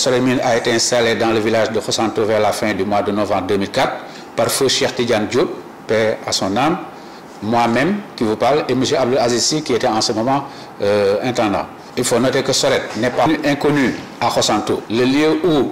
Soret Mine a été installé dans le village de Khossanto vers la fin du mois de novembre 2004 par feu Cheikh Tidiane Diop, paix à son âme, moi-même qui vous parle, et M. Abdel Azizi qui était en ce moment intendant. Il faut noter que Soret n'est pas inconnu à Khossanto. Le lieu où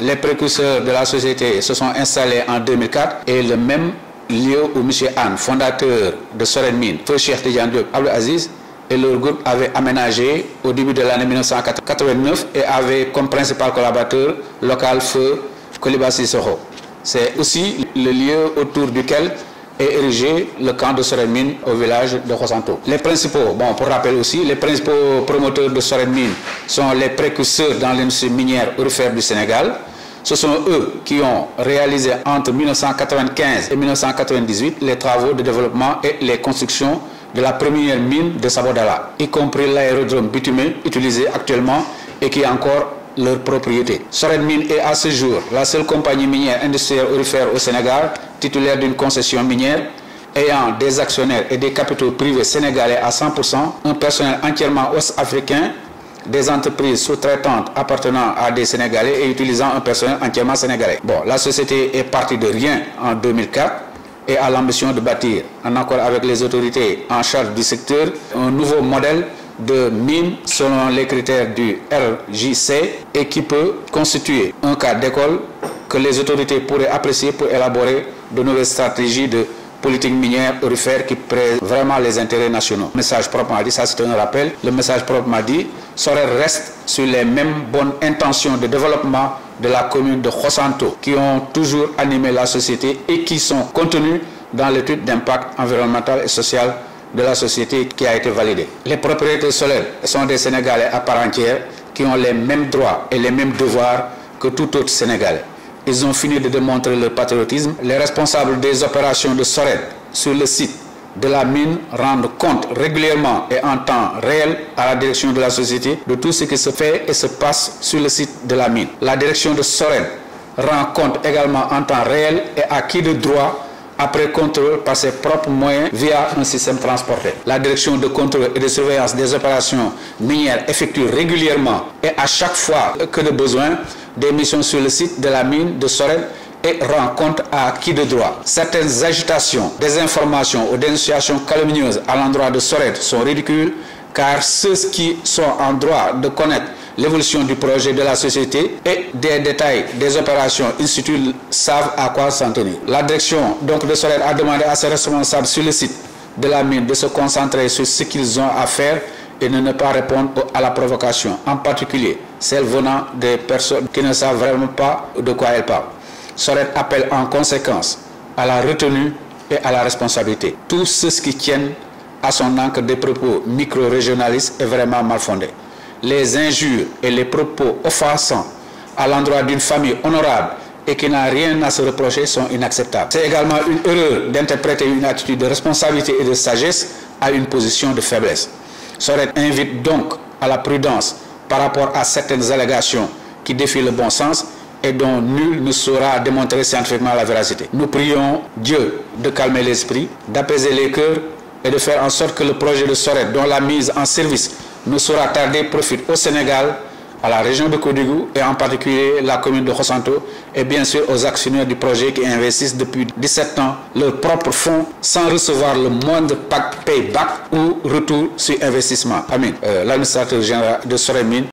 les précurseurs de la société se sont installés en 2004 est le même lieu où M. Anne, fondateur de Soret Mine, feu Cheikh Tidiane Diop, Abdel Aziz, et leur groupe avait aménagé au début de l'année 1989 et avait comme principal collaborateur local feu Koliba Sissoko. C'est aussi le lieu autour duquel est érigé le camp de Soret Mine au village de Khossanto. Les principaux, pour rappel aussi, les principaux promoteurs de Soret Mine sont les précurseurs dans l'industrie minière aurifère du Sénégal. Ce sont eux qui ont réalisé entre 1995 et 1998 les travaux de développement et les constructions de la première mine de Sabodala, y compris l'aérodrome bitumé utilisé actuellement et qui est encore leur propriété. Soret Mine est à ce jour la seule compagnie minière industrielle aurifère au Sénégal titulaire d'une concession minière ayant des actionnaires et des capitaux privés sénégalais à 100%, un personnel entièrement ouest-africain, des entreprises sous-traitantes appartenant à des Sénégalais et utilisant un personnel entièrement sénégalais. La société est partie de rien en 2004 et a l'ambition de bâtir, en accord avec les autorités en charge du secteur, un nouveau modèle de mine selon les critères du RJC et qui peut constituer un cas d'école que les autorités pourraient apprécier pour élaborer de nouvelles stratégies de politique minière aurifère qui prennent vraiment les intérêts nationaux. Le message proprement dit, ça c'est un rappel, le message proprement dit, Soret reste sur les mêmes bonnes intentions de développement de la commune de Khossanto qui ont toujours animé la société et qui sont contenues dans l'étude d'impact environnemental et social de la société qui a été validée. Les propriétaires solaires sont des Sénégalais à part entière qui ont les mêmes droits et les mêmes devoirs que tout autre Sénégalais. Ils ont fini de démontrer leur patriotisme. Les responsables des opérations de Soret sur le site de la mine rendent compte régulièrement et en temps réel à la direction de la société de tout ce qui se fait et se passe sur le site de la mine. La direction de Soret rend compte également en temps réel et à qui de droit après contrôle par ses propres moyens via un système transporté. La direction de contrôle et de surveillance des opérations minières effectue régulièrement et à chaque fois que de besoin des missions sur le site de la mine de Soret et rend compte à qui de droit. Certaines agitations, désinformations ou dénonciations calomnieuses à l'endroit de Soret sont ridicules car ceux qui sont en droit de connaître l'évolution du projet de la société et des détails des opérations instituées savent à quoi s'en tenir. La direction donc de Soret a demandé à ses responsables sur le site de la mine de se concentrer sur ce qu'ils ont à faire et de ne pas répondre à la provocation, en particulier celle venant des personnes qui ne savent vraiment pas de quoi elles parlent. Soret appelle en conséquence à la retenue et à la responsabilité. Tous ceux qui tiennent à son encre des propos micro-régionalistes est vraiment mal fondé. Les injures et les propos offensants à l'endroit d'une famille honorable et qui n'a rien à se reprocher sont inacceptables. C'est également une erreur d'interpréter une attitude de responsabilité et de sagesse à une position de faiblesse. Soret invite donc à la prudence par rapport à certaines allégations qui défient le bon sens et dont nul ne saura démontrer scientifiquement la véracité. Nous prions Dieu de calmer l'esprit, d'apaiser les cœurs et de faire en sorte que le projet de Soret, dont la mise en service ne saura tarder, profite au Sénégal, à la région de Kédougou et en particulier la commune de Khossanto et bien sûr aux actionnaires du projet qui investissent depuis 17 ans leurs propres fonds sans recevoir le moindre payback ou retour sur investissement. Amin. L'administrateur général de Soret Mine.